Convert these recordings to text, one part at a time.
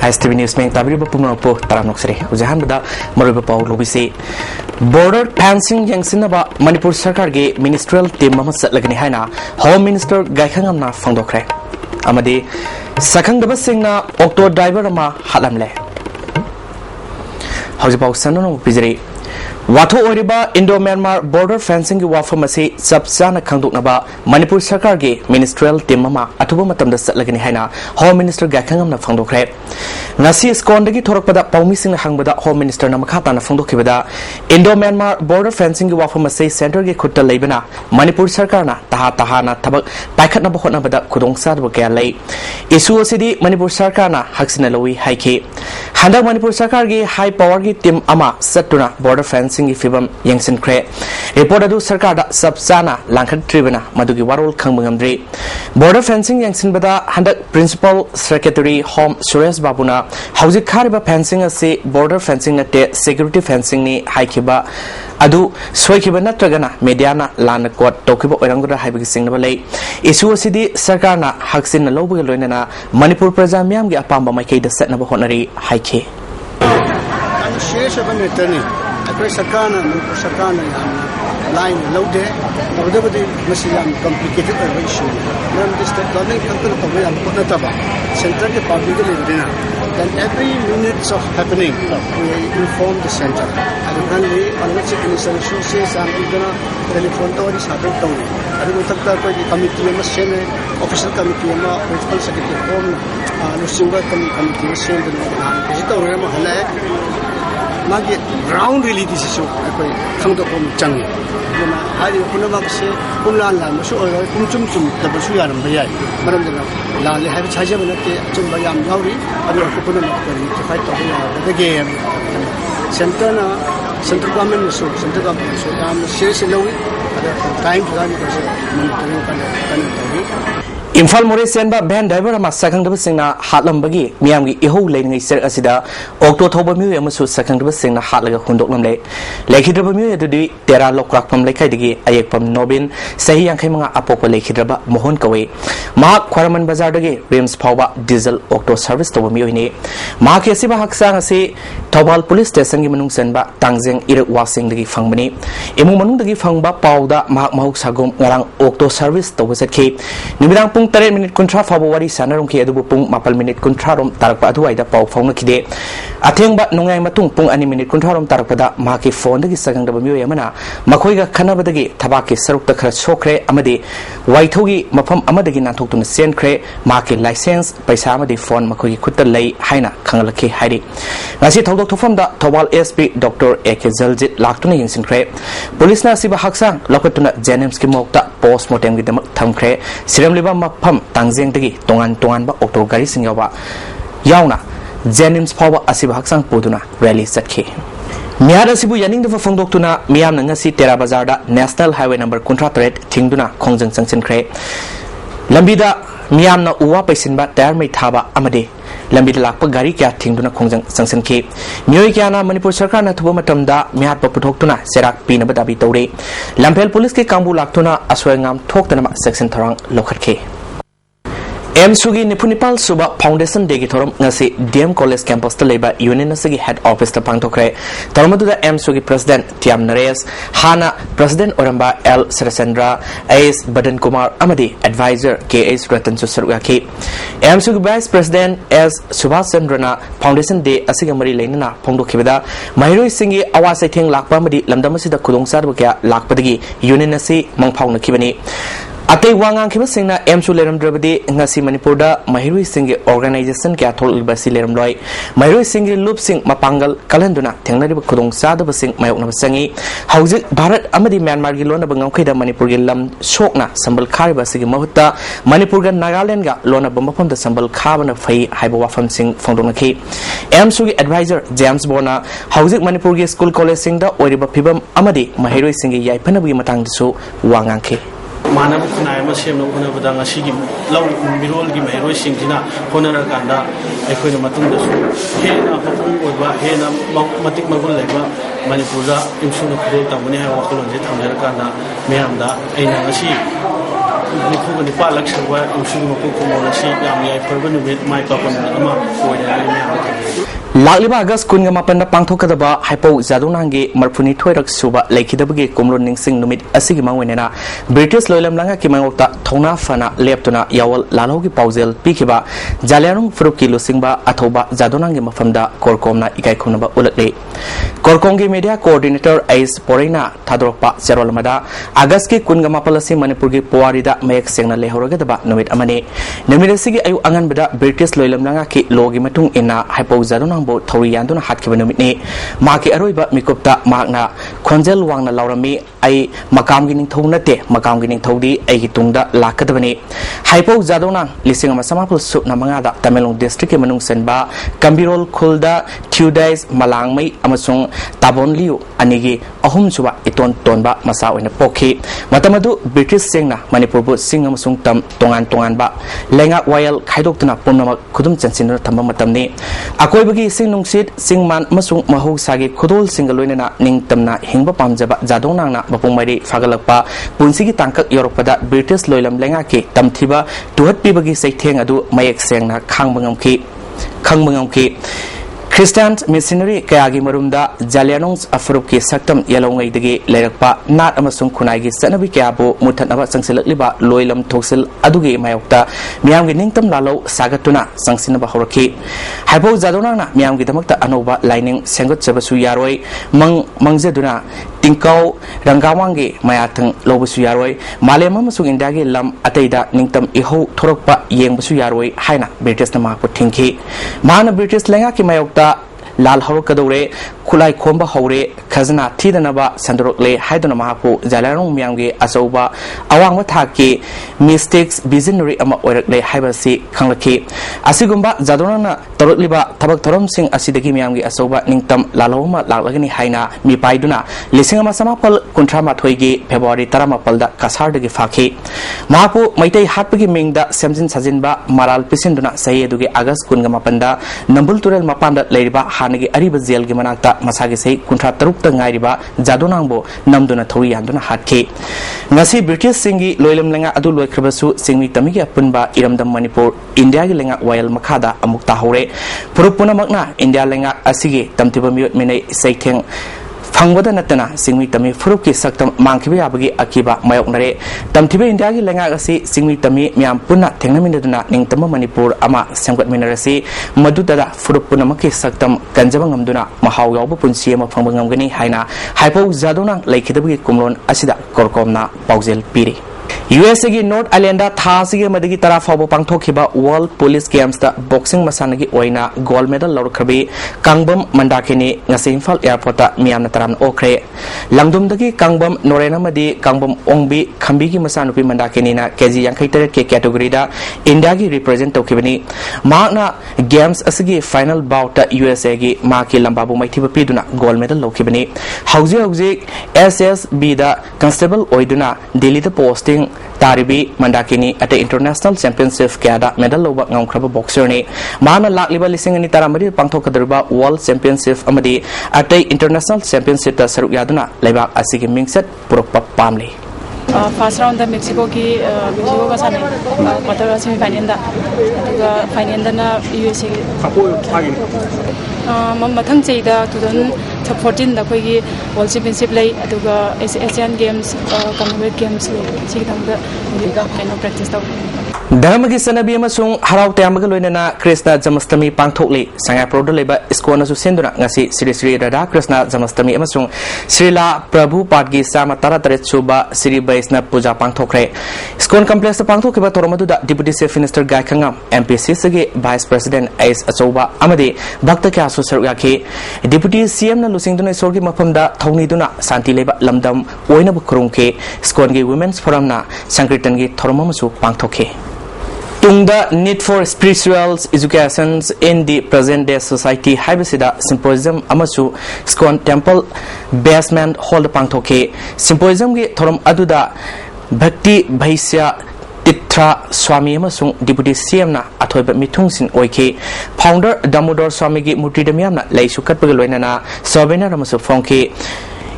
ISTV News में ताबीर बपुना पो ताराम नक्सरे उजहान बदा मरुब पाउ लोबिसे बॉर्डर फेंसिंग यंगसिनबा मणिपुर सरकार के मिनिस्ट्रियल टीम मम सतलगनि हाइना होम मिनिस्टर गायखंगमना फंगदोखरे अमदि सखंगदब सिंगना ऑक्टो ड्राइवर अमा हालमले हौजिपाउ सननो पिजरी वाथो ओरिबा इंडो म्यांमार बॉर्डर फेंसिंग की वाफम असे सबसाना खंगदोकनबा मणिपुर सरकार के मिनिस्ट्रियल टीम अमा अथुबा मतमदा सतलगनि हाइना होम मिनिस्टर गायखंगमना फंगदोखरे ngasi skondagi thorakpada paumising hangbada home minister na makha tana phongdokhibada indo myanmar border fencing gi wafam asai center gi khutta leibana manipur sarkar na taha na thabak paikhatna ba khotna bada khudong sa ba kya lei issue asidi manipur sarkar na haksina lowi haike handak manipur sarkar gi high power gi team ama satuna border fencing gi fibam yangsin khre report adu sarkar da sabsana langkhat tribuna madugi warol khangbangamdri border fencing yangsin bada handak principal secretary home suresh babuna Houzik Kariba fencing ase border fencing nate security fencing ni haikiba adu soikiba natragana mediana lana court tokiba oranguda haibigi singnaba lei issue asidi sarkar na haksin na lobuga loinana manipur praja myam gi apamba maikei da setnaba honari haike shesha banetani akoi sarkar na manipur sarkar na line lode tawdabadi masiyam complicated issue nam this government kantan to yam potaba center ke public le then every minutes of happening we inform the center and currently on which initial sources and igana telephone to is happening to adu takta koi committee ma sene official committee ma principal secretary form no single committee ma sene na to ma hala magi ground really this issue koi khang to kom chang na hari kunama se kunlan la so kumchum da basu yaram bayai maram da la le ha chaje banate chum bayam gauri adu kunama ko fight to the game center government so am share se lowi time to that because monitoring kan Imphal More Senba band driver ama sakangdaba singna hatlambagi miyamgi iho leingai ser asida okto thoba mi amasu sakangdaba singna hatlaga hundoklamle lekhidraba mi adudi tera lokrakpam lekai digi ayekpam nobin sahi yankhai manga apokwa lekhidraba mohon kawe ma khwaraman bazar dagi rims phawba diesel okto service toba mi oine ma ke siba haksang ase thobal police station gi manung senba tangjeng irak wasing dagi fangbani emu manung dagi fangba pawda ma mahuk sagom ngarang okto service toba setki nimidang 3 minute kontra February sanarong ki adubu pung 4 minute kontra rom tarakpa adu aida pau phone kide athengba nongai matung pung 2 minute kontra rom tarakpada ma ki phone dagi sagang da miyo yamana makhoi ga khana badagi thabaki saruk ta khara sokre amadi waithogi mafam amadagi nanthok tuna sen khre ma ki license paisa amadi phone makhoi gi khutta lei haina khangalaki hairi ngasi thodok thofam da thobal SP Dr. AK Zaljit laktuna yingsin khre police na siba haksang lokatuna Jenems ki mokta postmortem gi damak thamkhre siram liba fam tangjeng dagi tongan ba okto gari singyawa yauna Jenims phawa asiba haksang poduna rally satki Miyar asibu yaning da phongdoktuna miyam ngasi tera bazar da national highway number contract thingduna khongjang changchen khre lambida miyam na uwa paisinba tayar mai thaba amade lambida lakpa gari kya thingduna khongjang changchen ki miyoi kya na manipur sarkar na thuba matamda miyat pa puthokuna serak pina badabi tore lampel police ke kambu laktuna aswangam thoktana section tharang lokhatke Sugi Nipunipal Suba Foundation Degi Thorum ngasi DM College campus ta leba University head office ta pangthokre Tormadu da Sugi President Tiam Nares Hana President Oramba L Sarasandra AS Badan Kumar Amadi Advisor KS Ratan Susarugaki Sugi Vice President S Subhas Chandrana Foundation Day asigamari leinana phongdokhibada Mahiroi Singi awasai theng lakpa amadi lamdamasida khudongsa kya lakpadagi University mangphauna khibani Atei wangang kiba singna Su leram drabadi ngasi Manipur da Mahirui Singi organization kya thol basi leram loi Mahirui Singi loop sing mapangal kalenduna thengnari khudong sa da basing mayokna basangi hauzik Bharat amadi Myanmar gi lona bangam khaida Manipur gi lam sokna sambal khari basi gi mahutta Manipur ga Nagaland ga lona bambapam da sambal khabana phai haiba wafam sing phongdona khi Su gi advisor James Bona hauzik Manipur gi school college sing da oriba phibam amadi Mahirui Singi yaipana gi matang disu wangang khi Manam kunai ma sem no kuna badang asigi law mirol gi mai roi sing dina honara kanda ekhoi na matung da su he na phapung oiba he na matik magul leba Manipur da imsu no khol ta muni ha wakhlon je thamjara kanda meyam da aina asi निफुगनि पालक सरवा उमसुगि मपु कुमोन सि याम याय फरबा नुमित my पापन अमा ओइना लालिबा अगस्त कुन मापन पांथोकदबा hypo जादोनांगे मरफुनी थोइरक सुबा लेखिदबगे कोमलोन निंसिंग नुमित असिगी मावनेना British लोइलम लंगा कि मांगोता थौना फना लेप्तुना यावल लालोगी पाउजेल पिखिबा जालियारुंग फ्रुकी लुसिंगबा अथौबा जादोनांगे मफमदा कोरकोमना इकाई खुनबा उलकले कोरकोंगी मीडिया कोऑर्डिनेटर एस पोरेना थादोरपा जेरोलमदा अगस्त के कुन मापलसी मणिपुर की पोवारीदा मयक सेंगना लेहरगदबा नुमित अमने नुमित असिगी अयु अंगनबदा ब्रिटिश लोइलम लंगा कि लोगी मतुंग इना हाइपो जादोनांग थौरी यादुना हातखिबा नुमितने माकी अरोइबा मिकुप्ता मागना खोंजेल वांगना लाउरमी आई मकामगी निंथौ नते मकामगी निंथौदी आइगी तुंगदा लाकदबने हाइपो जादोना लिसिंग अमा समापुल सुपना मंगादा तमिलनाडु डिस्ट्रिक्ट के मनुंग सेनबा कंबिरोल खुलदा ट्यूडाइज मलांगमई अमसुंग ताबोनलियु अनिगी अहुम सुबा इतोन तोनबा मसा ओइना पोखि मतमदु ब्रिटिश सेंगना मणिपुरबु सिंग अमसुंग तम तोंगान तोंगानबा लेंगा वायल खाइदोक्तुना पुनमक खुदुम चनसिन थंबा मतमने अकोइबगी सिंग नुंगसित सिंगमान अमसुंग महौसागी खुदोल सिंगल लोइना निंगतमना हिंगबा पामजबा जादोनांगना मपुंग मरी फागलकपा पुंसिगी तांकक योरकपदा ब्रिटिश लोइलम लेंगा के तमथिबा तुहत पिबगी सैथेंग अदु मयक सेंगना खांगबंगमकी Christian missionary kayagi marumda Jalianong afrup ki saktam yalongai degi lerakpa nat amasung khunai gi sanabi kyabu muthanaba sangsilakliba loilam thoksil adugi mayokta miyam gi ningtam lalo sagatuna sangsinaba horaki haibo jadona na miyam gi damakta anoba lining sengot chabasu yaroi mangjeduna tingkau rangawangi mayathang lobusu yaroi malem amasung india gi lam ataida ningtam iho thorokpa yengbusu yaroi haina British na mapu thingki mana British lenga ki mayokta लाल हौरकदौरे खुलाई खोंबा हौरे खजना थीदनबा संदरोकले हाइदना महापु जालारों मियांगे अचौबा अवांग थाकी mistakes visionary अमा ओरकले हाइबसी खंगलखि असिगुंबा जादोना तरोकलिबा थबक थरम सिंह असिदगी मियांगे अचौबा निंगतम लालौमा लागलगनि हाइना मिपाइदुना लिसिंगमा समापल कुंथ्रा माथोइगी फेब्रुवारी 18 दा कासारदगी फाखि महापु मैतै हाटपगी मिंगदा सेमजिन सजिनबा माराल पिसिनदुना सही अदुगी अगस्त 19 दा नंबुल तुरेल मपांदा लेरिबा हानगी Ariba jail गी मनाक्ता मसागी सही कुंथ्रा तरुक ता ngairiba जादोनांगबो नमदुना थौरी यान्दुना हाटखे ngasi British singi loilam lenga adu loikhrabasu singmi tamigi apunba iramdam Manipur India gi lenga wayal makhada amuk ta hore purupuna makna India lenga asigi tamtiba miot minai saitheng फंगबदा नतना सिंगमी तमी फुरुप की सक्तम मांगखिबे याबगी अकिबा मायोकनरे तमथिबे India की लेंगा गसी सिंगमी तमी ma'am पुन्ना थेंगनमिनदुना निंगतम Manipur अमा सेमगतमिनरसी मदुददा फुरुप पुनमकी सक्तम कंजबा ngamduna mahaw yawba punsi ama phangba ngamgani haina haipo jadona laikhidabgi kumlon asida korkomna paujel piri USA की North Island थासी के मदगी तरा फाव पांगथोखिबा वर्ल्ड पुलिस गेम्स दा बॉक्सिंग मसानगी ओइना गोल्ड मेडल लौरखबी कांगबम मंडाकेनी ngasi इंफाल एयरपोर्ट ता मियामना तराम ओखरे लंगदुमदगी कांगबम नोरेनामदी कांगबम ओंगबी खंबी की मसानुपी मंडाकेनी ना केजी 53 के कैटेगरी दा इंडिया की रिप्रेजेंट तोखिबनी माना गेम्स असगी फाइनल बाउट USA की मा की लंबाबु मैथिबा पीदुना गोल्ड मेडल लौखिबनी हौजे SSB दा कांस्टेबल ओइदुना दिल्ली दा पोस्टिंग तारिबी मंडाकिनी अटे इंटरनेशनल चैंपियनशिप क्यादा मेडल लोबा ngamkraba boxer ni mana lakliba lising ani taramari pangthokadriba world championship amadi अटे इंटरनेशनल चैंपियनशिप ता सरuk yaduna leibak asigi mingset purokpa pamli first round दा मेक्सिको का साने quarter semifinal दा अदुगा final दा USA मथंग चैदा 2014 दा कोई वर्ल्ड चैंपियनशिप लै अदुगा एशियन गेम्स कॉमनवेल्थ गेम्स लै सिगी तंगदा कैनो प्रैक्टिस तौ धर्म की सनबी अमसुंग हराव तयामगा लोइनना कृष्ण जन्माष्टमी पांगथोकले संगाप्रोड लेबा स्कोनसु सेंदुना ngasi श्री श्री राधा कृष्ण जन्माष्टमी अमसुंग श्रीला प्रभुपाद की सामा 33 सुबा श्री वैष्णव पूजा पांगथोखरे स्कोन कॉम्प्लेक्स पांगथोखिबा तोरमदुदा डिप्यूटी चीफ मिनिस्टर गायखंगम MPCC के वाइस प्रेसिडेंट एस अचौबा अमदे भक्त क्या सुसर याखे डिप्यूटी CM न लुसिंगदुना ईश्वर की मफमदा थौनीदुना शांति लेबा लमदम ओइनब खुरुंखे स्कोन की वुमेन्स फोरम ना संकीर्तन की थोरममसु पांगथोखे Tungda need for spiritual education in the present day society haibasida symposium amasu Scon Temple basement hall pangthoke symposium gi thorom aduda bhakti bhaisya Titra Swami amasung deputy CM na athoiba mithungsin oike founder Damodar Swami gi murti damiam na leisu katpaga loinana Sabena amasu phongke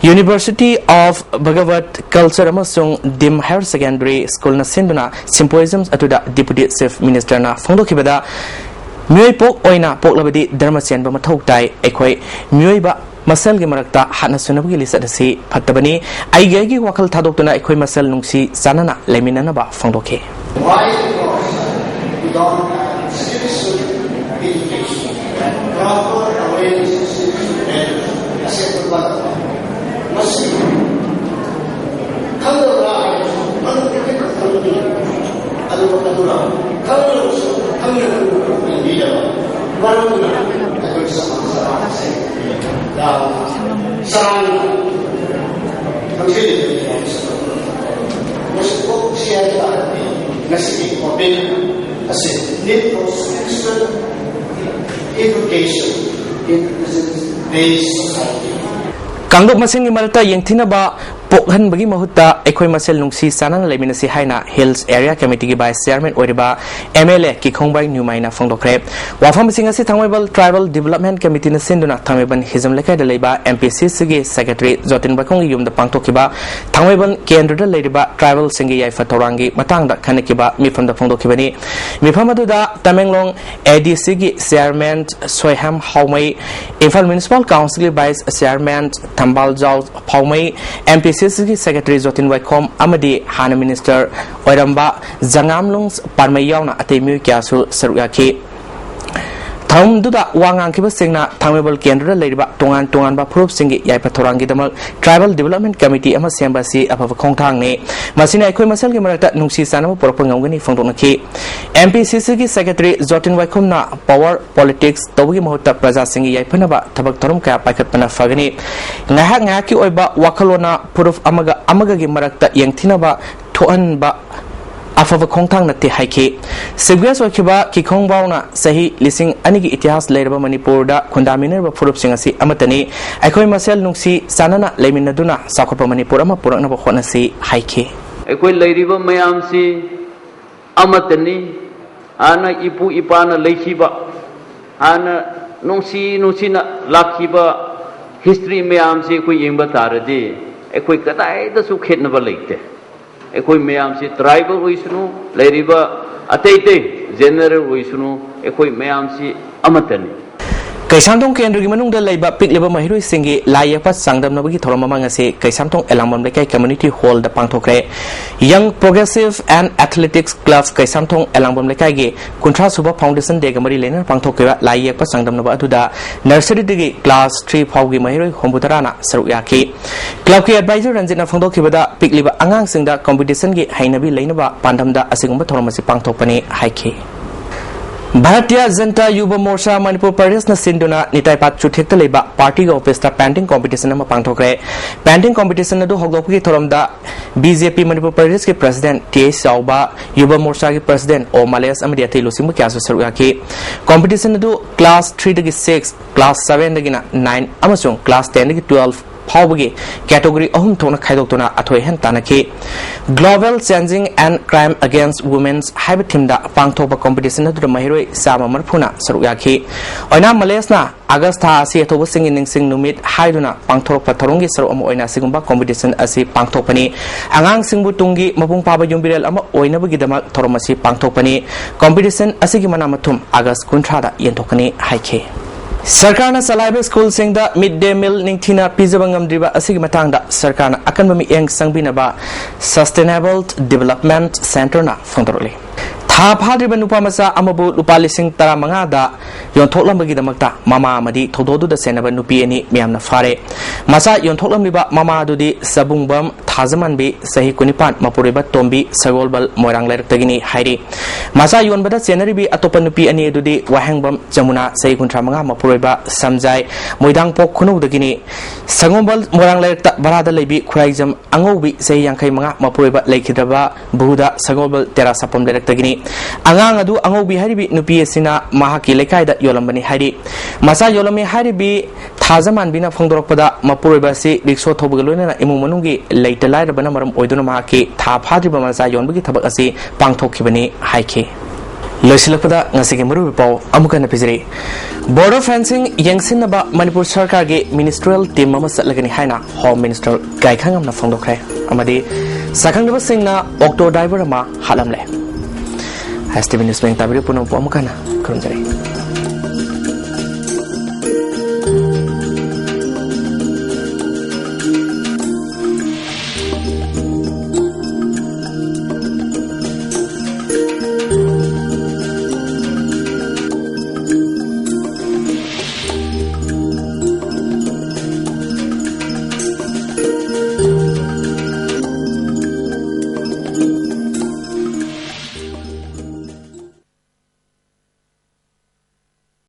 University of Bhagavat Culture amasung Dim Higher Secondary School na sinduna symposiums atuda Deputy Chief Minister na phongdokibada Myoy pok oina poklabadi dharmachen ba mathok tai ekhoi myoy ba masal gi marakta hana sunabgi lisad si phattabani ai gi wakal thadoktuna ekhoi masal nungsi sanana leminana ba phongdoke Kangdok masing imarta yang tinaba pokhan bagi mahutta ekhoi masel nungsi sanana leminasi haina Hills Area Committee gi Vice Chairman oriba MLA ki khongbai nyumaina phongdokre wafam singasi thangwaibal Tribal Development Committee na sinduna thangwaibal hizam lekai da leiba MPCC gi Secretary Jotin Bakong yum da pangtokiba thangwaibal kendra da leiba Tribal singi yaifa torangi matangda khanakiba mifam da phongdokibani mifam aduda Tamenglong ADC gi Chairman Soiham Haumai Imphal Municipal Council gi Vice Chairman Thambal Jaw Phaumai MPCC Secretary Jotin Waikom amadi Hana Minister Oiramba Zangamlung Parmayawna Atemu Kyasu Saruyaki Tham duda wangang kiba singna thamebal kendra leiba tongan ba proof singi yaipa thorangi damal Tribal Development Committee ama sembasi apava khongthang ne masina ekhoi masal gi marakta nungsi sanama porpang ngawgani phongdoknaki MPCC gi Secretary Jotin Waikom na power politics tobugi mahutta praja singi yaipana ba thabak thorum ka paikhatpana fagani ngahak ki oiba wakalona proof amaga gi marakta yengthina ba thoan ba afava khongthang nate haike sigwes wakiba ki khongbauna sahi lising anigi itihas leiraba Manipur da khundaminer ba furup singasi amatani aikhoi masel nungsi sanana leiminaduna sakhapa Manipur ama purakna ba khonasi haike aikhoi leiriba mayam si amatani ana ipu ipana leichiba ana nungsi na lakhiba history mayam si aikhoi yengba taradi aikhoi kadai da su khetna ba leite ekoi mayam si tribal oisunu leiriba ateite general oisunu ekoi mayam si amatani Kaisamtong kendra gi manung da leiba pikleba mahiroi singi laiapa sangdam nabagi thorama mangase Kaisamtong Elangmam lekai community hall da pangthokre Young Progressive and Athletics Club Kaisamtong Elangmam lekai gi kuntra suba foundation de gamari lener pangthokeba laiapa sangdam naba aduda nursery digi class 3 phawgi mahiroi hombutarana sarukyaki club ki advisor ranjina phongdokibada pikleba angang singda competition gi hainabi leinaba pandamda asigumba thorama si pangthokpani haike Bharatiya Janata Yuva Morcha Manipur Pradesh na sinduna nitai pat chuthekta leiba party ga office ta painting competition ma pangthokre painting competition na do hogdokgi thoramda BJP Manipur Pradesh ke president T Sauba Yuva Morcha ke president O Malayas amadi athai losim kya saruya ke competition na do class 3 dagi 6 class 7 dagi 9 amasung class 10 dagi 12 Pawbagi category ahum thona khaidokna athoi hen tanaki Global Changing and Crime Against Women's Habitimda pangthopa competition adu mahiroi sama marphuna saruyaki oina Malaysia August tha asi thoba singin ningsing numit haiduna pangthorpa thorongi saru ama oina sigumba competition asi pangthopani angang singbu tungi mapung paba yumbirel ama oina bagi damak thoromasi pangthopani competition asigi manamathum August kunthra da yenthokani haike Sarkarna Salaiba School Singda Midday Meal Ningthina Pizabangam Driba Asig Matangda Sarkarna Akanbami Yang Sangbinaba Sustainable Development Center na Fondoroli Tha phadriba nupa masa amabu lupa lising tara mangada yonthoklambagi damakta mama amadi thododu da senaba nupi ani miyamna fare masa yonthoklamiba mama adudi sabungbam thajamanbi sahi kunipan mapuriba tombi sagolbal moirang lairektagini hairi masa yonbada senaribi atopa nupi ani adudi wahangbam jamuna sahi kuntra manga mapuriba samjai moidang pok khunudagini sagombal moirang lairekta barada leibi khuraijam angobi sahi yangkai manga mapuriba leikhidaba buhuda sagolbal tera sapam lairektagini Angang adu angobi haribi nupi asina mahaki lekai da yolambani hari masa yolami haribi thajaman bina phongdorokpada mapuriba si rikso thobgalona imu manungi leitalai rabana maram oiduna mahaki tha phadriba masa yonbagi thabak asi pangthokhibani haike लोसिलपदा ngasi Maru pav अमुकन पिजरी border fencing yengsinaba manipur sarkar gi ministerial team ama satlagani haina home minister gaikhangam na phongdokre amadi sakhangdaba singna octo driver ama halamle ISTV news beng tabiri punong po amukana kurunjari